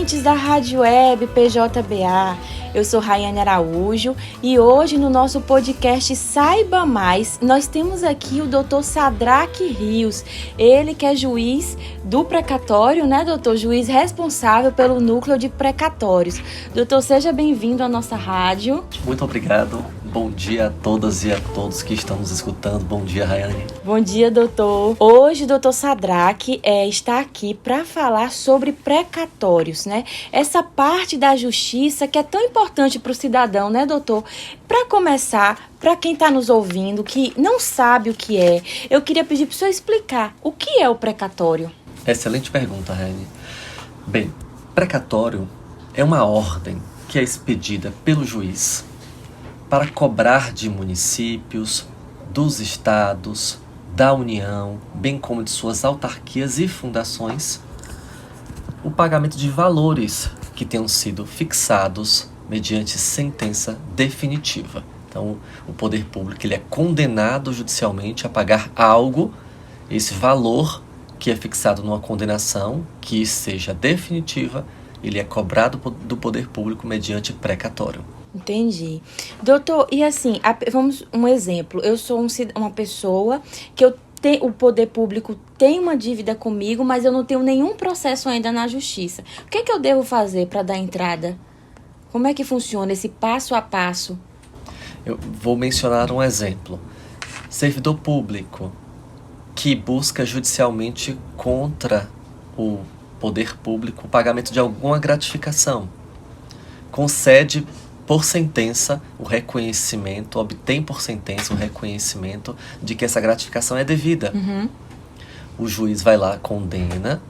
ouvintes da Rádio Web PJBA, eu sou Raiane Araújo e hoje no nosso podcast Saiba Mais, nós temos aqui o Dr. Sadraque Rios, ele que é juiz do precatório, né, doutor? Juiz responsável pelo núcleo de precatórios. Doutor, seja bem-vindo à nossa rádio. Muito obrigado. Bom dia a todas e a todos que estão nos escutando. Bom dia, Raiane. Bom dia, doutor. Hoje o doutor Sadraque está aqui para falar sobre precatórios, né? Essa parte da justiça que é tão importante para o cidadão, né, doutor? Para começar, para quem está nos ouvindo, que não sabe o que é, eu queria pedir para o senhor explicar o que é o precatório. Excelente pergunta, Raiane. Bem, precatório é uma ordem que é expedida pelo juiz para cobrar de municípios, dos estados, da União, bem como de suas autarquias e fundações, o pagamento de valores que tenham sido fixados mediante sentença definitiva. Então, o poder público ele é condenado judicialmente a pagar algo, esse valor que é fixado numa condenação que seja definitiva, ele é cobrado do poder público mediante precatório. Entendi. Doutor, e assim, vamos um exemplo. Eu sou uma pessoa que o poder público tem uma dívida comigo, mas eu não tenho nenhum processo ainda na justiça. O que eu devo fazer para dar entrada? Como é que funciona esse passo a passo? Eu vou mencionar um exemplo. Servidor público que busca judicialmente contra o poder público o pagamento de alguma gratificação. Concede por sentença o reconhecimento, obtém por sentença o reconhecimento de que essa gratificação é devida. Uhum. O juiz vai lá, condena,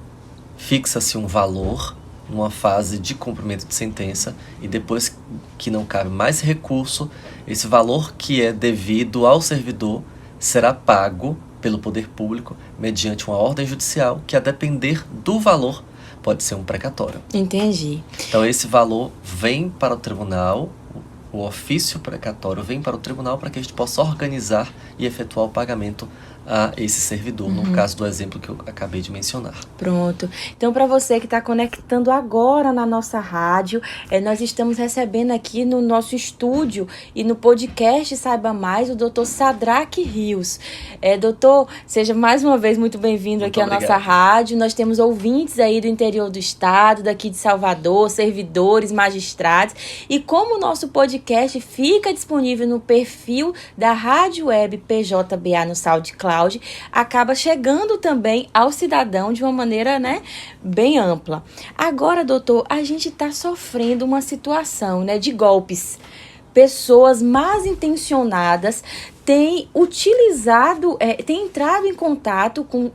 fixa-se um valor numa fase de cumprimento de sentença e depois que não cabe mais recurso, esse valor que é devido ao servidor será pago pelo poder público mediante uma ordem judicial que, a depender do valor, pode ser um precatório. Entendi. Então esse valor vem para o tribunal, o ofício precatório vem para o tribunal para que a gente possa organizar e efetuar o pagamento a esse servidor, no caso do exemplo que eu acabei de mencionar. Pronto. Então, para você que está conectando agora na nossa rádio, nós estamos recebendo aqui no nosso estúdio e no podcast Saiba Mais o doutor Sadraque Rios. Doutor, seja mais uma vez muito bem-vindo aqui à nossa rádio. Nós temos ouvintes aí do interior do estado, daqui de Salvador, servidores, magistrados. E como o nosso podcast fica disponível no perfil da Rádio Web PJBA no SoundCloud, acaba chegando também ao cidadão de uma maneira, né, bem ampla. Agora, doutor, a gente está sofrendo uma situação, né, de golpes. Pessoas mal intencionadas têm utilizado, têm entrado em contato com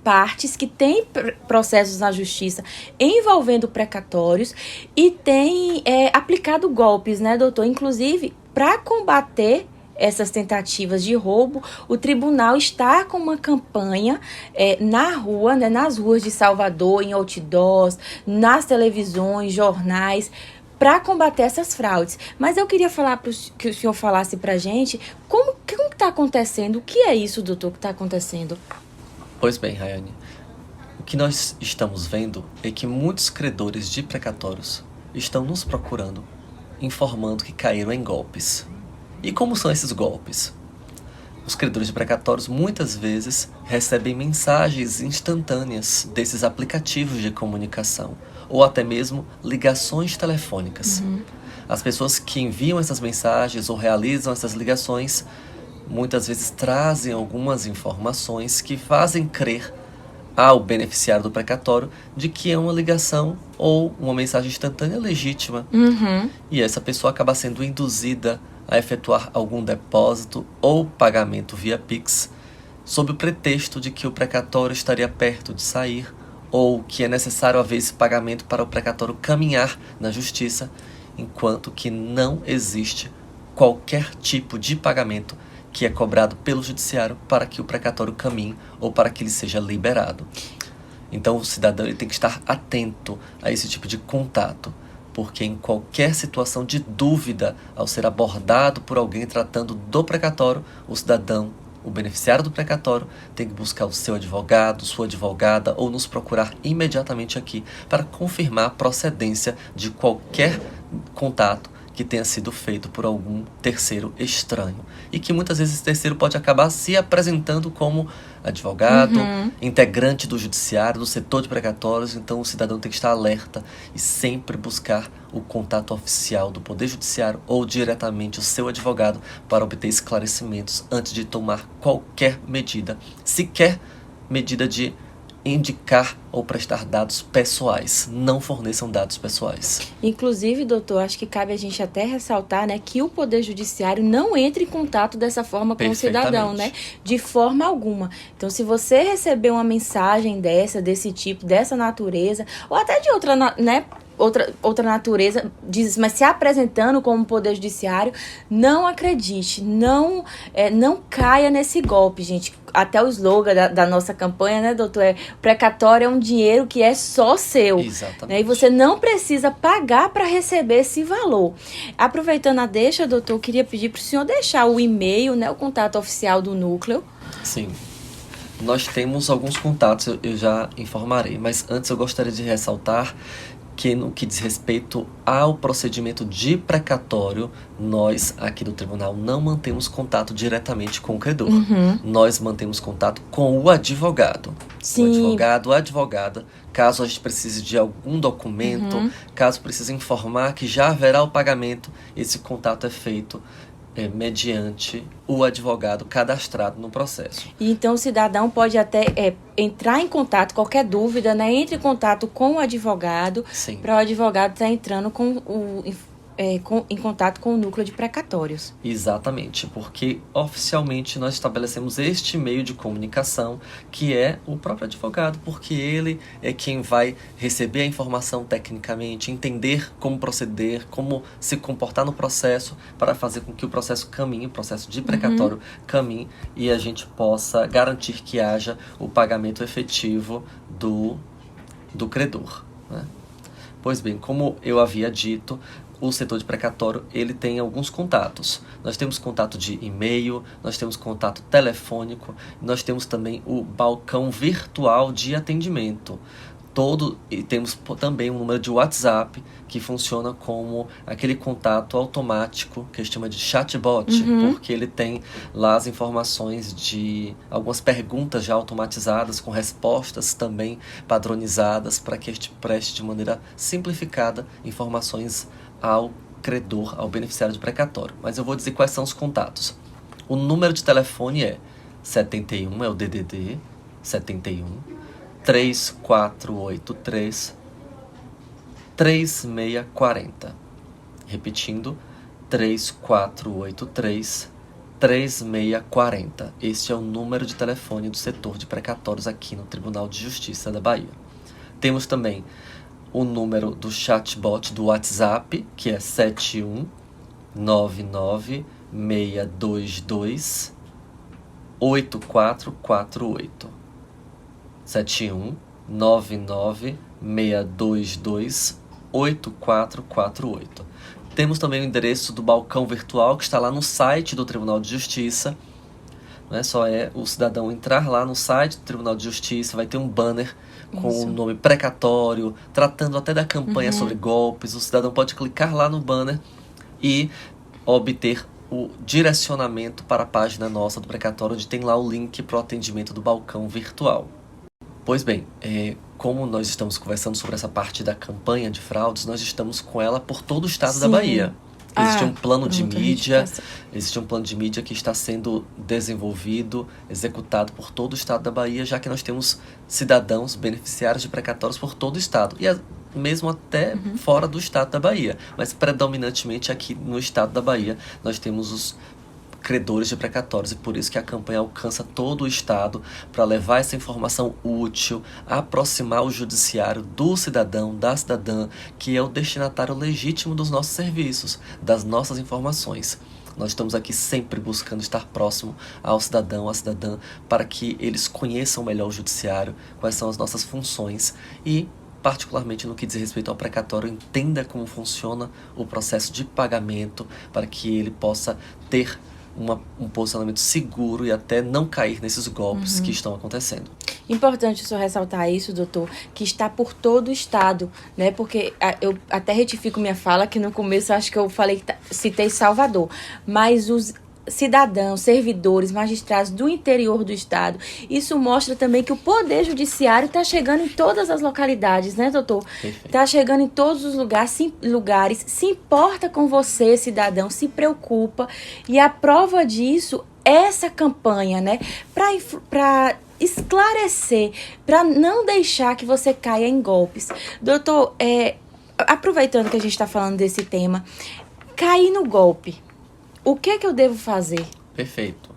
partes que têm processos na justiça envolvendo precatórios e têm aplicado golpes, né, doutor? Inclusive, para combater essas tentativas de roubo, o tribunal está com uma campanha na rua, né, nas ruas de Salvador, em outdoors, nas televisões, jornais, para combater essas fraudes. Mas eu queria falar que o senhor falasse para a gente como que está acontecendo, o que é isso, doutor, que está acontecendo? Pois bem, Raiane, o que nós estamos vendo é que muitos credores de precatórios estão nos procurando, informando que caíram em golpes. E como são esses golpes? Os credores de precatórios muitas vezes recebem mensagens instantâneas desses aplicativos de comunicação ou até mesmo ligações telefônicas. As pessoas que enviam essas mensagens ou realizam essas ligações muitas vezes trazem algumas informações que fazem crer ao beneficiário do precatório de que é uma ligação ou uma mensagem instantânea legítima. E essa pessoa acaba sendo induzida a efetuar algum depósito ou pagamento via Pix, sob o pretexto de que o precatório estaria perto de sair ou que é necessário haver esse pagamento para o precatório caminhar na justiça, enquanto que não existe qualquer tipo de pagamento que é cobrado pelo judiciário para que o precatório caminhe ou para que ele seja liberado. Então o cidadão ele tem que estar atento a esse tipo de contato, porque em qualquer situação de dúvida, ao ser abordado por alguém tratando do precatório, o cidadão, o beneficiário do precatório tem que buscar o seu advogado, sua advogada ou nos procurar imediatamente aqui para confirmar a procedência de qualquer contato que tenha sido feito por algum terceiro estranho. E que muitas vezes esse terceiro pode acabar se apresentando como advogado, integrante do judiciário, do setor de precatórios. Então o cidadão tem que estar alerta e sempre buscar o contato oficial do Poder Judiciário ou diretamente o seu advogado para obter esclarecimentos antes de tomar qualquer medida, sequer medida de indicar ou prestar dados pessoais. Não forneçam dados pessoais. Inclusive, doutor, acho que cabe a gente até ressaltar, né, que o Poder Judiciário não entra em contato dessa forma com o cidadão, né? De forma alguma. Então, se você receber uma mensagem desse tipo, dessa natureza, ou até de outra, né, outra natureza, mas se apresentando como Poder Judiciário, não acredite, não caia nesse golpe, gente. Até o slogan da nossa campanha, né, doutor, precatório é um dinheiro que é só seu. Exatamente. Né, e você não precisa pagar para receber esse valor. Aproveitando a deixa, doutor, eu queria pedir para o senhor deixar o e-mail, né, o contato oficial do núcleo. Sim. Nós temos alguns contatos, eu já informarei, mas antes eu gostaria de ressaltar que no que diz respeito ao procedimento de precatório, nós aqui do tribunal não mantemos contato diretamente com o credor. Nós mantemos contato com o advogado. Sim. O advogado, a advogada, caso a gente precise de algum documento, caso precise informar que já haverá o pagamento, esse contato é feito mediante o advogado cadastrado no processo. E então o cidadão pode até entrar em contato, qualquer dúvida, né? Entre em contato com o advogado, para o advogado estar entrando em contato com o núcleo de precatórios. Exatamente, porque oficialmente nós estabelecemos este meio de comunicação, que é o próprio advogado, porque ele é quem vai receber a informação tecnicamente, entender como proceder, como se comportar no processo, para fazer com que o processo caminhe, o processo de precatório caminhe, e a gente possa garantir que haja o pagamento efetivo do credor, né? Pois bem, como eu havia dito, o setor de precatório, ele tem alguns contatos. Nós temos contato de e-mail, nós temos contato telefônico, nós temos também o balcão virtual de atendimento. E temos também um número de WhatsApp que funciona como aquele contato automático que a gente chama de chatbot, porque ele tem lá as informações de algumas perguntas já automatizadas, com respostas também padronizadas, para que a gente preste de maneira simplificada informações ao credor, ao beneficiário de precatório. Mas eu vou dizer quais são os contatos. O número de telefone é 71, é o DDD 71 3483 3640. Repetindo, 3483 3640. Este é o número de telefone do setor de precatórios aqui no Tribunal de Justiça da Bahia. Temos também o número do chatbot do WhatsApp, que é 7199622 8448. 7199622 8448. Temos também o endereço do balcão virtual, que está lá no site do Tribunal de Justiça. Não é só o cidadão entrar lá no site do Tribunal de Justiça, vai ter um banner com o nome precatório, tratando até da campanha sobre golpes. O cidadão pode clicar lá no banner e obter o direcionamento para a página nossa do precatório, onde tem lá o link para o atendimento do balcão virtual. Pois bem, como nós estamos conversando sobre essa parte da campanha de fraudes, nós estamos com ela por todo o estado da Bahia. Existe um plano de mídia, que está sendo desenvolvido, executado por todo o estado da Bahia, já que nós temos cidadãos beneficiários de precatórios por todo o estado, e mesmo até fora do estado da Bahia. Mas predominantemente aqui no estado da Bahia nós temos os credores de precatórios, e por isso que a campanha alcança todo o estado, para levar essa informação útil, aproximar o judiciário do cidadão, da cidadã, que é o destinatário legítimo dos nossos serviços, das nossas informações. Nós estamos aqui sempre buscando estar próximo ao cidadão, à cidadã, para que eles conheçam melhor o judiciário, quais são as nossas funções e, particularmente no que diz respeito ao precatório, entenda como funciona o processo de pagamento, para que ele possa ter um posicionamento seguro e até não cair nesses golpes que estão acontecendo. Importante o senhor ressaltar isso, doutor, que está por todo o estado, né? Porque eu até retifico minha fala, que no começo acho que eu falei, citei Salvador, mas os cidadãos, servidores, magistrados do interior do estado, isso mostra também que o Poder Judiciário está chegando em todas as localidades, né, doutor? Está chegando em todos os lugares, se importa com você, cidadão, se preocupa, e a prova disso é essa campanha, né, para esclarecer, para não deixar que você caia em golpes. Doutor, aproveitando que a gente está falando desse tema, cair no golpe, o que é que eu devo fazer? Perfeito.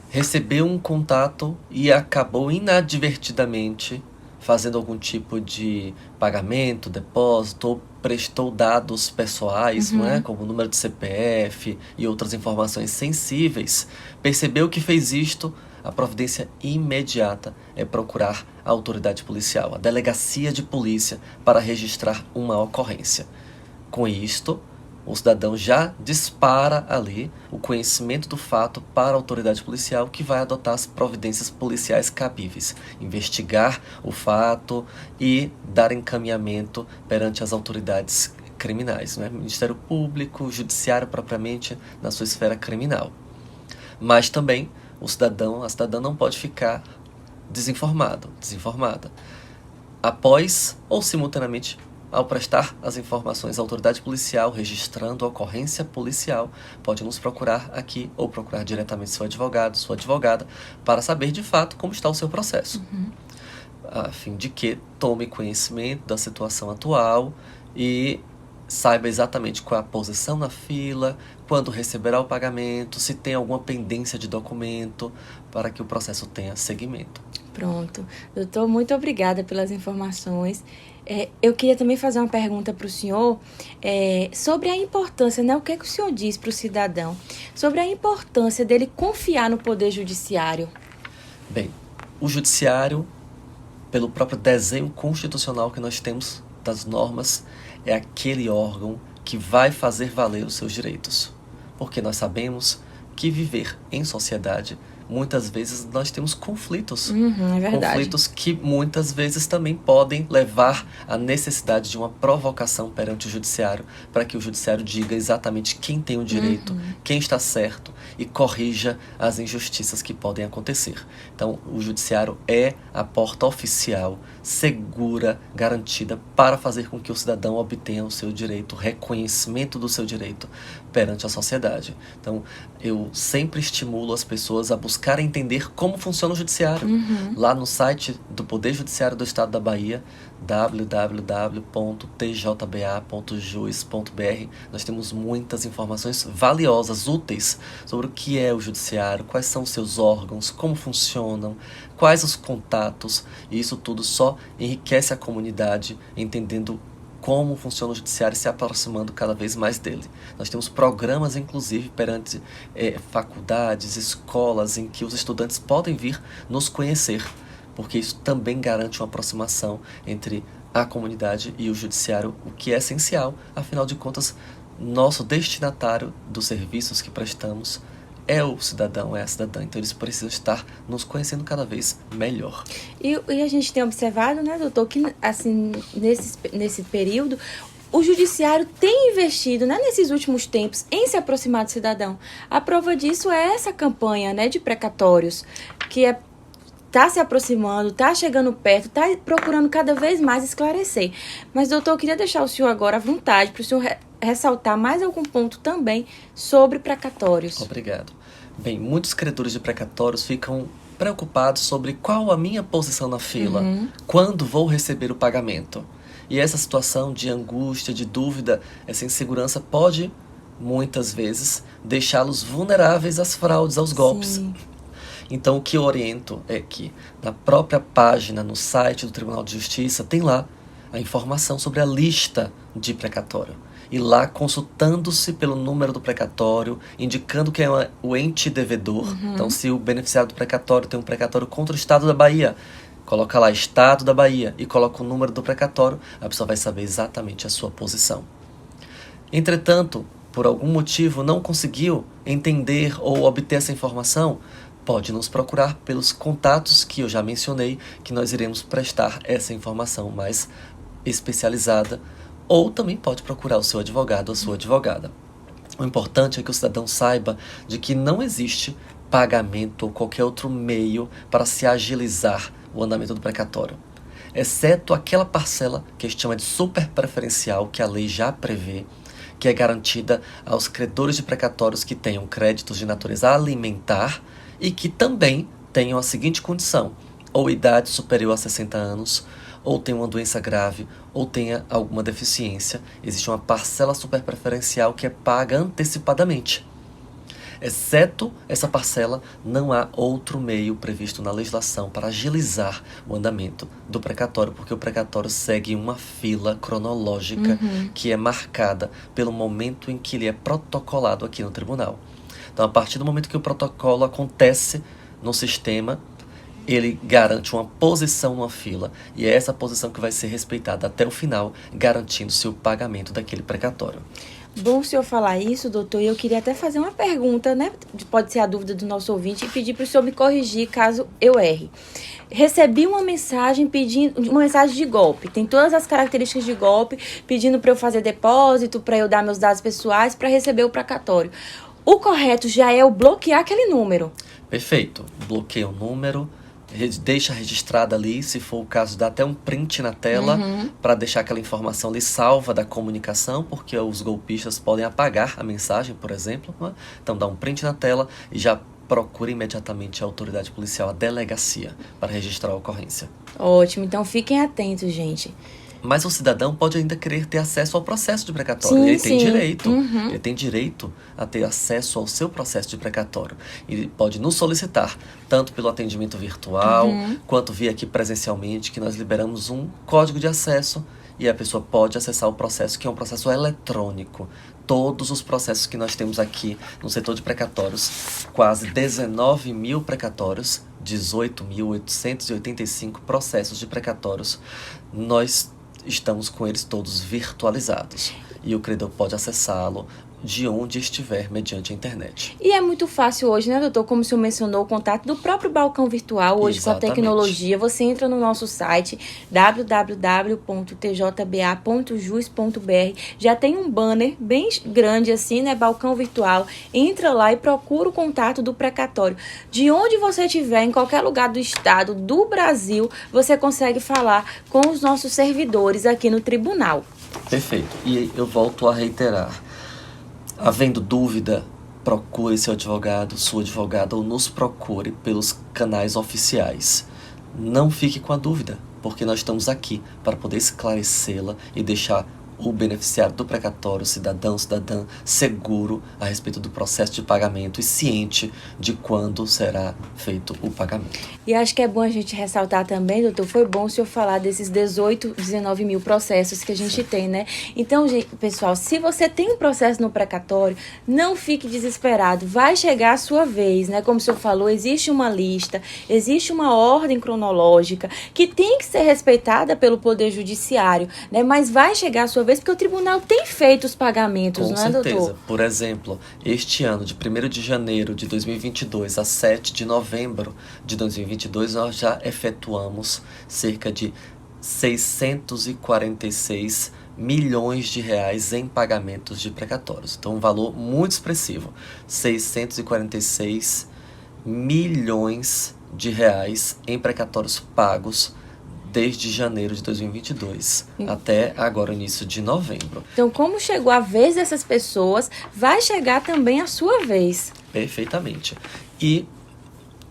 Recebeu um contato e acabou inadvertidamente fazendo algum tipo de pagamento, depósito, ou prestou dados pessoais, não é? Como número de CPF e outras informações sensíveis, percebeu que fez isto, a providência imediata é procurar a autoridade policial, a delegacia de polícia, para registrar uma ocorrência. Com isto, o cidadão já dispara ali o conhecimento do fato para a autoridade policial, que vai adotar as providências policiais cabíveis, investigar o fato e dar encaminhamento perante as autoridades criminais, né? Ministério Público, Judiciário propriamente na sua esfera criminal. Mas também a cidadã não pode ficar desinformada. Após ou simultaneamente ao prestar as informações à autoridade policial, registrando a ocorrência policial, pode nos procurar aqui ou procurar diretamente seu advogado, sua advogada, para saber de fato como está o seu processo, a fim de que tome conhecimento da situação atual e saiba exatamente qual é a posição na fila, quando receberá o pagamento, se tem alguma pendência de documento, para que o processo tenha seguimento. Pronto. Doutor, muito obrigada pelas informações. Eu queria também fazer uma pergunta para o senhor sobre a importância, né? O que é que o senhor diz para o cidadão sobre a importância dele confiar no Poder Judiciário? Bem, o Judiciário, pelo próprio desenho constitucional que nós temos das normas, é aquele órgão que vai fazer valer os seus direitos. Porque nós sabemos que viver em sociedade, muitas vezes nós temos conflitos. É verdade. Conflitos que muitas vezes também podem levar à necessidade de uma provocação perante o judiciário, para que o judiciário diga exatamente quem tem o direito, quem está certo, e corrija as injustiças que podem acontecer. Então, o judiciário é a porta oficial, segura, garantida, para fazer com que o cidadão obtenha o seu direito, o reconhecimento do seu direito perante a sociedade. Então, eu sempre estimulo as pessoas a buscar entender como funciona o judiciário. Lá no site do Poder Judiciário do Estado da Bahia, www.tjba.jus.br, nós temos muitas informações valiosas, úteis, sobre o que é o judiciário, quais são os seus órgãos, como funcionam, quais os contatos, e isso tudo só enriquece a comunidade, entendendo como funciona o judiciário e se aproximando cada vez mais dele. Nós temos programas, inclusive, perante faculdades, escolas, em que os estudantes podem vir nos conhecer, porque isso também garante uma aproximação entre a comunidade e o judiciário, o que é essencial. Afinal de contas, nosso destinatário dos serviços que prestamos é o cidadão, é a cidadã. Então, eles precisam estar nos conhecendo cada vez melhor. E a gente tem observado, né, doutor, que assim, nesse período, o judiciário tem investido, né, nesses últimos tempos, em se aproximar do cidadão. A prova disso é essa campanha, né, de precatórios, que tá se aproximando, tá chegando perto, tá procurando cada vez mais esclarecer. Mas, doutor, eu queria deixar o senhor agora à vontade para o senhor ressaltar mais algum ponto também sobre precatórios. Obrigado. Bem, muitos credores de precatórios ficam preocupados sobre qual a minha posição na fila, quando vou receber o pagamento. E essa situação de angústia, de dúvida, essa insegurança pode, muitas vezes, deixá-los vulneráveis às fraudes, aos golpes. Sim. Então, o que eu oriento é que na própria página, no site do Tribunal de Justiça, tem lá a informação sobre a lista de precatório. E lá, consultando-se pelo número do precatório, indicando quem é o ente devedor. Então, se o beneficiário do precatório tem um precatório contra o Estado da Bahia, coloca lá Estado da Bahia e coloca o número do precatório, a pessoa vai saber exatamente a sua posição. Entretanto, por algum motivo não conseguiu entender ou obter essa informação, pode nos procurar pelos contatos que eu já mencionei, que nós iremos prestar essa informação mais especializada, ou também pode procurar o seu advogado ou a sua advogada. O importante é que o cidadão saiba de que não existe pagamento ou qualquer outro meio para se agilizar o andamento do precatório, exceto aquela parcela que a gente chama de superpreferencial, que a lei já prevê, que é garantida aos credores de precatórios que tenham créditos de natureza alimentar e que também tenham a seguinte condição: ou idade superior a 60 anos, ou tenha uma doença grave, ou tenha alguma deficiência. Existe uma parcela superpreferencial que é paga antecipadamente. Exceto essa parcela, não há outro meio previsto na legislação para agilizar o andamento do precatório, porque o precatório segue uma fila cronológica que é marcada pelo momento em que ele é protocolado aqui no tribunal. Então, a partir do momento que o protocolo acontece no sistema, ele garante uma posição numa fila, e é essa posição que vai ser respeitada até o final, garantindo-se o pagamento daquele precatório. Bom o senhor falar isso, doutor, e eu queria até fazer uma pergunta, né? Pode ser a dúvida do nosso ouvinte, e pedir para o senhor me corrigir caso eu erre. Recebi uma mensagem de golpe, tem todas as características de golpe, pedindo para eu fazer depósito, para eu dar meus dados pessoais, para receber o precatório. O correto já é o bloquear aquele número. Perfeito. Bloqueia o número, deixa registrado ali, se for o caso, dá até um print na tela para deixar aquela informação ali salva da comunicação, porque os golpistas podem apagar a mensagem, por exemplo, né? Então dá um print na tela e já procura imediatamente a autoridade policial, a delegacia, para registrar a ocorrência. Ótimo, então fiquem atentos, gente. Mas o cidadão pode ainda querer ter acesso ao processo de precatório. Sim, ele tem direito. Uhum. Ele tem direito a ter acesso ao seu processo de precatório. Ele pode nos solicitar, tanto pelo atendimento virtual, quanto vir aqui presencialmente, que nós liberamos um código de acesso e a pessoa pode acessar o processo, que é um processo eletrônico. Todos os processos que nós temos aqui no setor de precatórios, quase 19 mil precatórios, 18.885 processos de precatórios, nós estamos com eles todos virtualizados. E o credor pode acessá-lo de onde estiver, mediante a internet. E é muito fácil hoje, né, doutor? Como o senhor mencionou, o contato do próprio balcão virtual, hoje com a tecnologia. Você entra no nosso site, www.tjba.jus.br. Já tem um banner bem grande assim, né, balcão virtual. Entra lá e procura o contato do precatório. De onde você estiver, em qualquer lugar do estado, do Brasil, você consegue falar com os nossos servidores aqui no tribunal. Perfeito. E eu volto a reiterar. Havendo dúvida, procure seu advogado, sua advogada, ou nos procure pelos canais oficiais. Não fique com a dúvida, porque nós estamos aqui para poder esclarecê-la e deixar o beneficiário do precatório, cidadã, seguro a respeito do processo de pagamento e ciente de quando será feito o pagamento. E acho que é bom a gente ressaltar também, doutor, foi bom o senhor falar desses 19 mil processos que a gente tem, né? Então, gente, pessoal, se você tem um processo no precatório, não fique desesperado, vai chegar a sua vez, né? Como o senhor falou, existe uma lista, existe uma ordem cronológica que tem que ser respeitada pelo Poder Judiciário, né? Mas vai chegar a sua vez, porque o tribunal tem feito os pagamentos, não é, doutor? Com certeza. Por exemplo, este ano, de 1º de janeiro de 2022 a 7 de novembro de 2022, nós já efetuamos cerca de 646 milhões de reais em pagamentos de precatórios. Então, um valor muito expressivo. 646 milhões de reais em precatórios pagos desde janeiro de 2022 até agora, início de novembro. Então, como chegou a vez dessas pessoas, vai chegar também a sua vez. Perfeitamente. E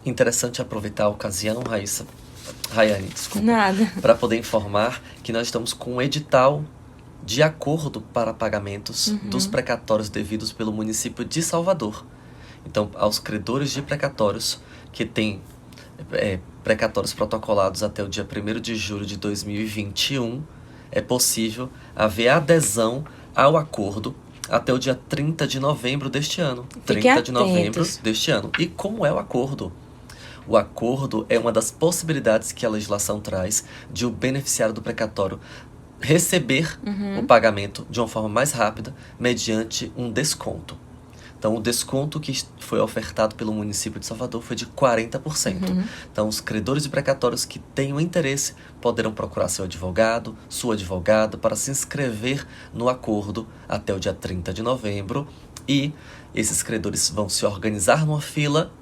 interessante aproveitar a ocasião, Rayane, desculpa. Nada. Para poder informar que nós estamos com um edital de acordo para pagamentos dos precatórios devidos pelo município de Salvador. Então, aos credores de precatórios que têm precatórios protocolados até o dia 1º de julho de 2021, é possível haver adesão ao acordo até o dia 30 de novembro deste ano. Fiquem 30 de novembro atentos. deste ano. E como é o acordo? O acordo é uma das possibilidades que a legislação traz de o beneficiário do precatório receber o pagamento de uma forma mais rápida mediante um desconto. Então, o desconto que foi ofertado pelo município de Salvador foi de 40%. Então, os credores e precatórios que tenham interesse poderão procurar seu advogado, sua advogada, para se inscrever no acordo até o dia 30 de novembro. E esses credores vão se organizar numa fila,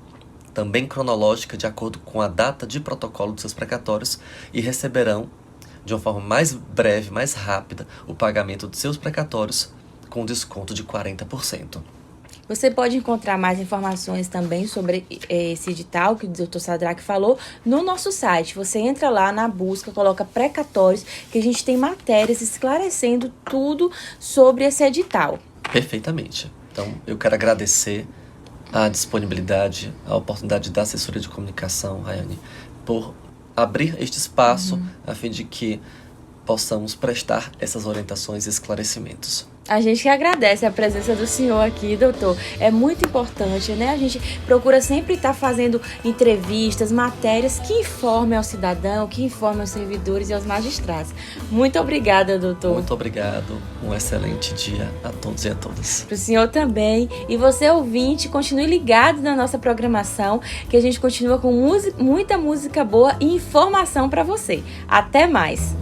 também cronológica, de acordo com a data de protocolo dos seus precatórios, e receberão, de uma forma mais breve, mais rápida, o pagamento dos seus precatórios com desconto de 40%. Você pode encontrar mais informações também sobre esse edital que o Dr. Sadraque falou no nosso site. Você entra lá na busca, coloca precatórios, que a gente tem matérias esclarecendo tudo sobre esse edital. Perfeitamente. Então, eu quero agradecer a disponibilidade, a oportunidade da assessoria de comunicação, Rayane, por abrir este espaço a fim de que possamos prestar essas orientações e esclarecimentos. A gente que agradece a presença do senhor aqui, doutor. É muito importante, né? A gente procura sempre estar fazendo entrevistas, matérias que informem ao cidadão, que informem aos servidores e aos magistrados. Muito obrigada, doutor. Muito obrigado. Um excelente dia a todos e a todas. Para o senhor também. E você, ouvinte, continue ligado na nossa programação, que a gente continua com muita música boa e informação para você. Até mais!